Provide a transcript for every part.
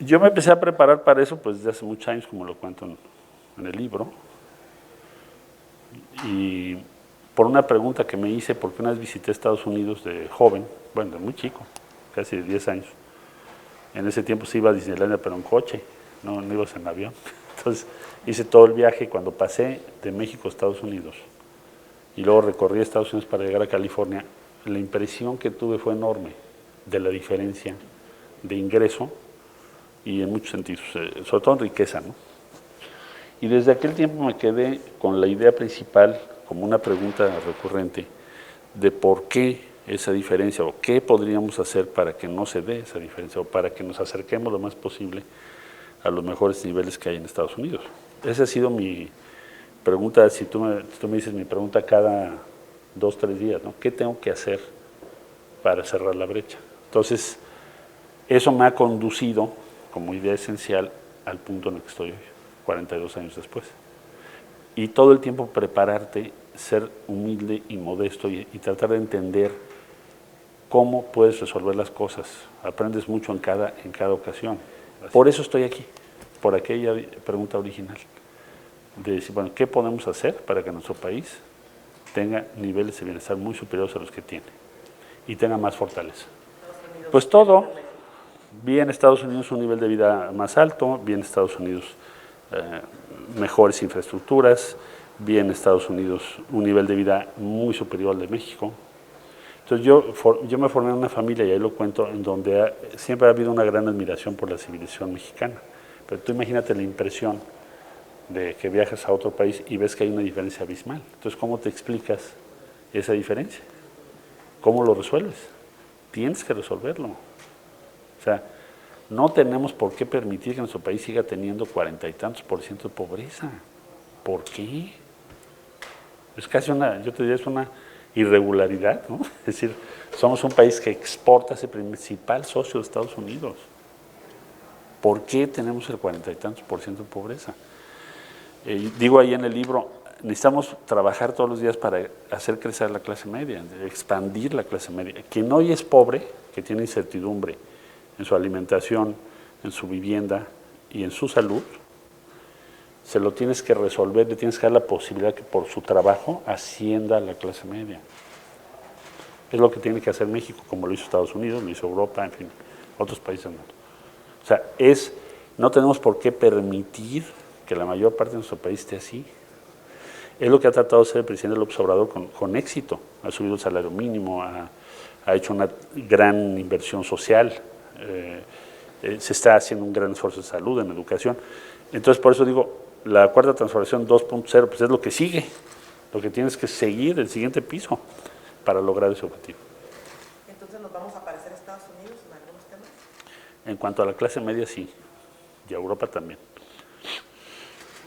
Yo me empecé a preparar para eso pues desde hace muchos años, como lo cuento en el libro, y por una pregunta que me hice, porque una vez visité Estados Unidos de joven, bueno, de muy chico, casi de 10 años. En ese tiempo se iba a Disneylandia, pero en coche, no ibas en avión. Entonces hice todo el viaje. Cuando pasé de México a Estados Unidos y luego recorrí Estados Unidos para llegar a California, la impresión que tuve fue enorme de la diferencia de ingreso y en muchos sentidos, sobre todo en riqueza, ¿no? Y desde aquel tiempo me quedé con la idea principal, como una pregunta recurrente, de por qué esa diferencia o qué podríamos hacer para que no se dé esa diferencia o para que nos acerquemos lo más posible a los mejores niveles que hay en Estados Unidos. Esa ha sido mi pregunta, si tú me dices mi pregunta cada 2, 3 días, ¿no? ¿Qué tengo que hacer para cerrar la brecha? Entonces, eso me ha conducido como idea esencial al punto en el que estoy hoy, 42 años después. Y todo el tiempo prepararte, ser humilde y modesto y tratar de entender cómo puedes resolver las cosas. Aprendes mucho en cada ocasión. Por eso estoy aquí, por aquella pregunta original, de decir, bueno, ¿qué podemos hacer para que nuestro país tenga niveles de bienestar muy superiores a los que tiene y tenga más fortaleza? Pues todo, bien Estados Unidos un nivel de vida más alto, bien Estados Unidos mejores infraestructuras, bien Estados Unidos un nivel de vida muy superior al de México. Entonces yo me formé en una familia, y ahí lo cuento, en donde siempre ha habido una gran admiración por la civilización mexicana. Pero tú imagínate la impresión de que viajas a otro país y ves que hay una diferencia abismal. Entonces, ¿cómo te explicas esa diferencia? ¿Cómo lo resuelves? Tienes que resolverlo. O sea, no tenemos por qué permitir que nuestro país siga teniendo 40 y tantos % de pobreza. ¿Por qué? Es casi yo te diría, es una irregularidad, ¿no? Es decir, somos un país que exporta, es el principal socio de Estados Unidos. ¿Por qué tenemos el 40 y tantos % de pobreza? Digo ahí en el libro, necesitamos trabajar todos los días para hacer crecer la clase media, expandir la clase media. Quien hoy es pobre, que tiene incertidumbre en su alimentación, en su vivienda y en su salud, se lo tienes que resolver, le tienes que dar la posibilidad que por su trabajo ascienda a la clase media. Es lo que tiene que hacer México, como lo hizo Estados Unidos, lo hizo Europa, en fin, otros países del mundo. O sea, no tenemos por qué permitir que la mayor parte de nuestro país esté así. Es lo que ha tratado de hacer el presidente López Obrador con éxito. Ha subido el salario mínimo, ha hecho una gran inversión social, se está haciendo un gran esfuerzo en salud, en educación. Entonces, por eso digo, la cuarta transformación 2.0, pues es lo que sigue. Lo que tienes que seguir el siguiente piso para lograr ese objetivo. Entonces, ¿nos vamos a parecer a Estados Unidos en algunos temas? En cuanto a la clase media, sí, y a Europa también.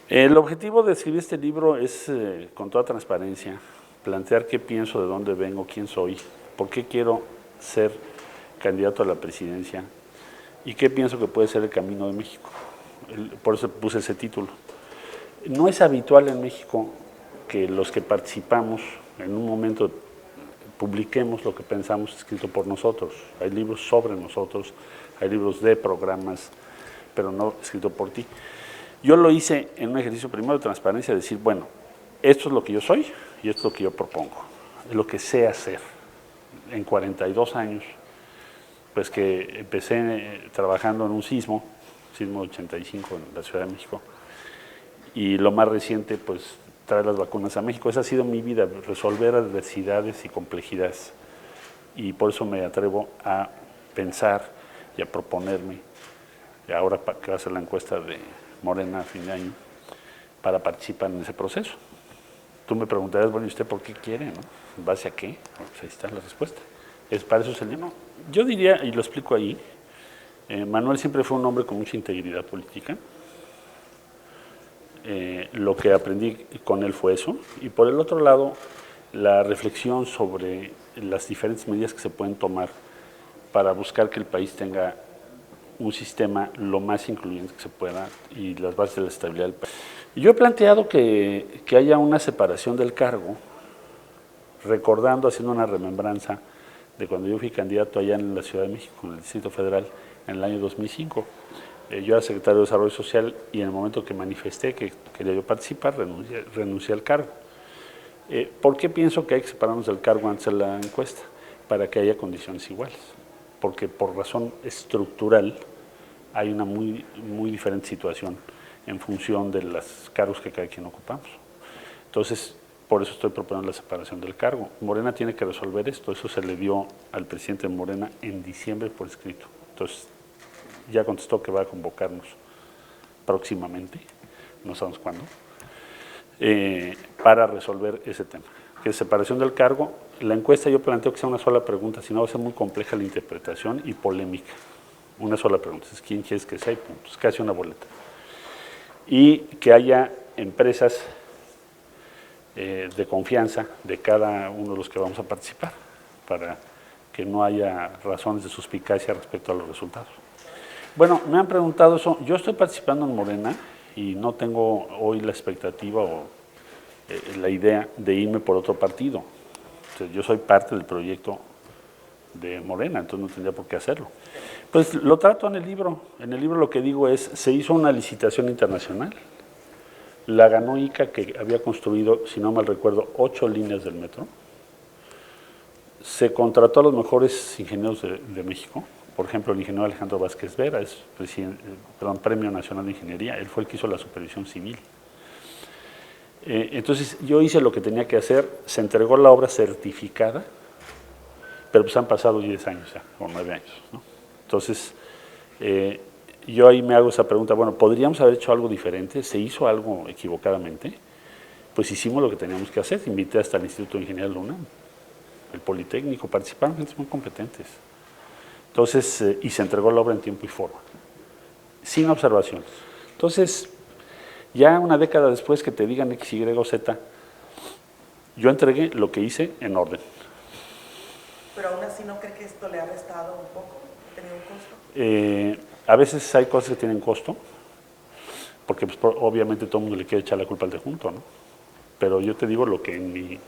El objetivo de escribir este libro es, con toda transparencia, plantear qué pienso, de dónde vengo, quién soy, por qué quiero ser candidato a la presidencia y qué pienso que puede ser el camino de México. Por eso puse ese título. No es habitual en México que los que participamos en un momento publiquemos lo que pensamos escrito por nosotros. Hay libros sobre nosotros, hay libros de programas, pero no escrito por ti. Yo lo hice en un ejercicio primero de transparencia, de decir, bueno, esto es lo que yo soy y esto es lo que yo propongo, es lo que sé hacer. En 42 años, pues que empecé trabajando en un sismo 85 en la Ciudad de México, y lo más reciente, pues traer las vacunas a México. Esa ha sido mi vida, resolver adversidades y complejidades, y por eso me atrevo a pensar y a proponerme, ahora que va a ser la encuesta de Morena a fin de año, para participar en ese proceso. Tú me preguntarás, bueno, ¿y usted por qué quiere, no? ¿En base a qué? Bueno, pues ahí está la respuesta. Para eso es el libro. Yo diría, y lo explico ahí, Manuel siempre fue un hombre con mucha integridad política. Lo que aprendí con él fue eso. Y por el otro lado, la reflexión sobre las diferentes medidas que se pueden tomar para buscar que el país tenga un sistema lo más incluyente que se pueda y las bases de la estabilidad del país. Yo he planteado que haya una separación del cargo, recordando, haciendo una remembranza de cuando yo fui candidato allá en la Ciudad de México, en el Distrito Federal, en el año 2005. Yo era secretario de Desarrollo Social y en el momento que manifesté que quería yo participar, renuncié al cargo. ¿Por qué pienso que hay que separarnos del cargo antes de la encuesta? Para que haya condiciones iguales. Porque por razón estructural hay una muy diferente situación en función de los cargos que cada quien ocupamos. Entonces, por eso estoy proponiendo la separación del cargo. Morena tiene que resolver esto. Eso se le dio al presidente de Morena en diciembre por escrito. Entonces, ya contestó que va a convocarnos próximamente, no sabemos cuándo, para resolver ese tema, que es separación del cargo. La encuesta yo planteo que sea una sola pregunta, si no va a ser muy compleja la interpretación y polémica. Una sola pregunta, es quién quieres que sea y punto, es casi una boleta. Y que haya empresas de confianza de cada uno de los que vamos a participar, para que no haya razones de suspicacia respecto a los resultados. Bueno, me han preguntado eso. Yo estoy participando en Morena y no tengo hoy la expectativa o la idea de irme por otro partido. O sea, yo soy parte del proyecto de Morena, entonces no tendría por qué hacerlo. Pues lo trato en el libro. En el libro lo que digo es, se hizo una licitación internacional. La ganó ICA, que había construido, si no mal recuerdo, 8 líneas del metro. Se contrató a los mejores ingenieros de México. Por ejemplo, el ingeniero Alejandro Vázquez Vera es Premio Nacional de Ingeniería, él fue el que hizo la supervisión civil. Entonces yo hice lo que tenía que hacer, se entregó la obra certificada, pero pues han pasado 10 años ya, o 9 años, ¿no? Entonces, yo ahí me hago esa pregunta, bueno, ¿podríamos haber hecho algo diferente? ¿Se hizo algo equivocadamente? Pues hicimos lo que teníamos que hacer, invité hasta el Instituto de Ingeniería de la UNAM, el Politécnico, participaron gente muy competentes. Entonces, y se entregó la obra en tiempo y forma, sin observaciones. Entonces, ya una década después que te digan X, Y o Z, yo entregué lo que hice en orden. Pero aún así, ¿no cree que esto le ha restado un poco? ¿Ha tenido un costo? A veces hay cosas que tienen costo, porque pues, obviamente todo el mundo le quiere echar la culpa al de junto, ¿no? Pero yo te digo lo que en mi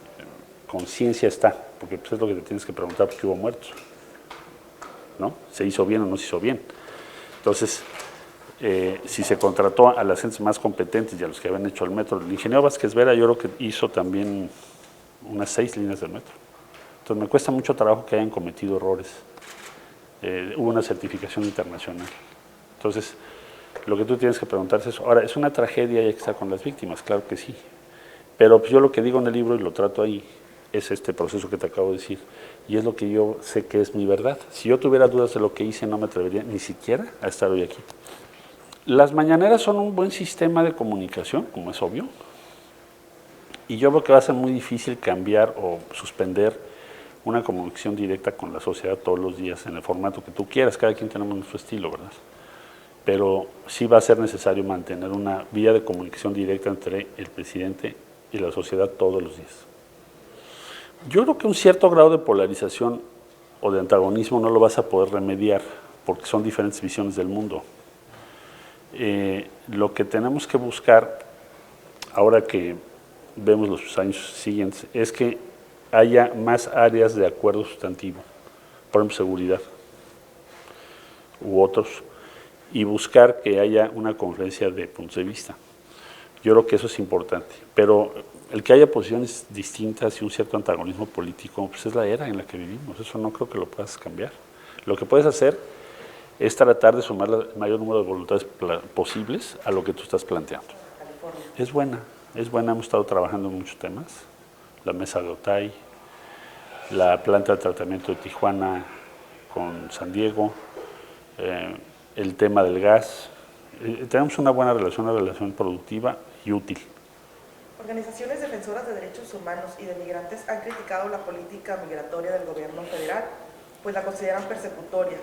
conciencia está, porque pues, es lo que te tienes que preguntar porque hubo muertos, ¿no? ¿Se hizo bien o no se hizo bien? Entonces, si se contrató a las gentes más competentes y a los que habían hecho el metro, el ingeniero Vázquez Vera yo creo que hizo también unas 6 líneas del metro. Entonces me cuesta mucho trabajo que hayan cometido errores. Hubo una certificación internacional. Entonces, lo que tú tienes que preguntar es eso. Ahora, ¿es una tragedia y hay que estar con las víctimas? Claro que sí. Pero pues, yo lo que digo en el libro y lo trato ahí es este proceso que te acabo de decir. Y es lo que yo sé que es mi verdad. Si yo tuviera dudas de lo que hice, no me atrevería ni siquiera a estar hoy aquí. Las mañaneras son un buen sistema de comunicación, como es obvio. Y yo creo que va a ser muy difícil cambiar o suspender una comunicación directa con la sociedad todos los días en el formato que tú quieras. Cada quien tenemos nuestro estilo, ¿verdad? Pero sí va a ser necesario mantener una vía de comunicación directa entre el presidente y la sociedad todos los días. Yo creo que un cierto grado de polarización o de antagonismo no lo vas a poder remediar porque son diferentes visiones del mundo. Lo que tenemos que buscar, ahora que vemos los años siguientes, es que haya más áreas de acuerdo sustantivo, por ejemplo, seguridad u otros, y buscar que haya una confluencia de puntos de vista. Yo creo que eso es importante, pero el que haya posiciones distintas y un cierto antagonismo político, pues es la era en la que vivimos, eso no creo que lo puedas cambiar. Lo que puedes hacer es tratar de sumar el mayor número de voluntades posibles a lo que tú estás planteando. Es buena, hemos estado trabajando en muchos temas, la mesa de Otay, la planta de tratamiento de Tijuana con San Diego, el tema del gas. Tenemos una buena relación, una relación productiva y útil. Organizaciones defensoras de derechos humanos y de migrantes han criticado la política migratoria del gobierno federal, pues la consideran persecutoria,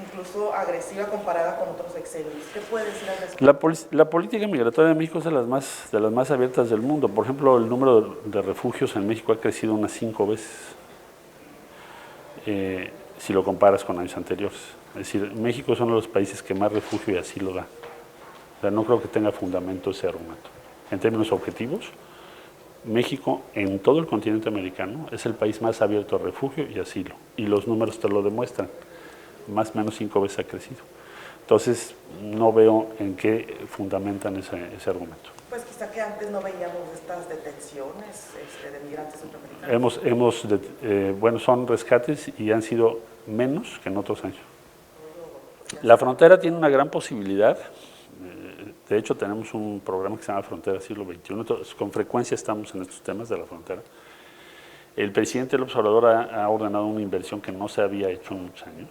incluso agresiva comparada con otros sexenios. ¿Qué puede decir al respecto? La política migratoria de México es de las más abiertas del mundo. Por ejemplo, el número de refugios en México ha crecido unas 5 veces, si lo comparas con años anteriores. Es decir, México es uno de los países que más refugio y asilo da. O sea, no creo que tenga fundamento ese argumento. En términos objetivos, México en todo el continente americano es el país más abierto a refugio y asilo. Y los números te lo demuestran. Más o menos 5 veces ha crecido. Entonces, no veo en qué fundamentan ese argumento. Pues quizá que antes no veíamos estas detenciones de migrantes centroamericanos. Bueno, son rescates y han sido menos que en otros años. La frontera tiene una gran posibilidad. De hecho, tenemos un programa que se llama Frontera Siglo XXI. Entonces, con frecuencia estamos en estos temas de la frontera. El presidente López Obrador ha ordenado una inversión que no se había hecho en muchos años.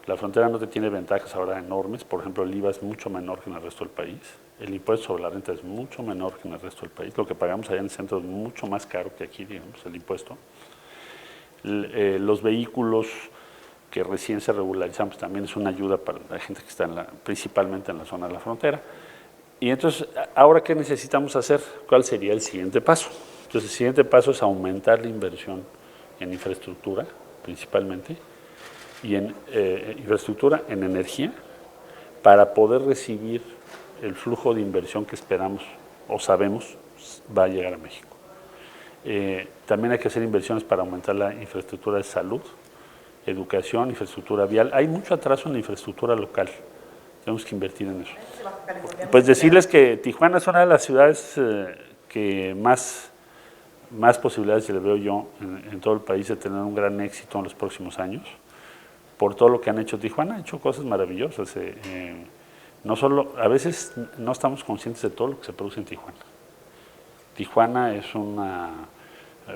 La frontera norte tiene ventajas ahora enormes. Por ejemplo, el IVA es mucho menor que en el resto del país. El impuesto sobre la renta es mucho menor que en el resto del país. Lo que pagamos allá en el centro es mucho más caro que aquí, digamos, el impuesto. Los vehículos que recién se regularizan, pues también es una ayuda para la gente que está principalmente en la zona de la frontera. Y entonces, ¿ahora qué necesitamos hacer? ¿Cuál sería el siguiente paso? Entonces, el siguiente paso es aumentar la inversión en infraestructura, principalmente, y en infraestructura, en energía, para poder recibir el flujo de inversión que esperamos o sabemos va a llegar a México. También hay que hacer inversiones para aumentar la infraestructura de salud, educación, infraestructura vial. Hay mucho atraso en la infraestructura local. Tenemos que invertir en eso. Pues decirles que Tijuana es una de las ciudades que más posibilidades le veo yo en todo el país de tener un gran éxito en los próximos años, por todo lo que han hecho. Tijuana ha hecho cosas maravillosas. No solo, a veces no estamos conscientes de todo lo que se produce en Tijuana. Tijuana es una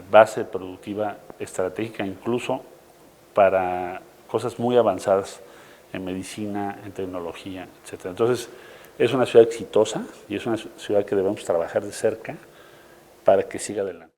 base productiva estratégica, incluso para cosas muy avanzadas en medicina, en tecnología, etc. Entonces, es una ciudad exitosa y es una ciudad que debemos trabajar de cerca para que siga adelante.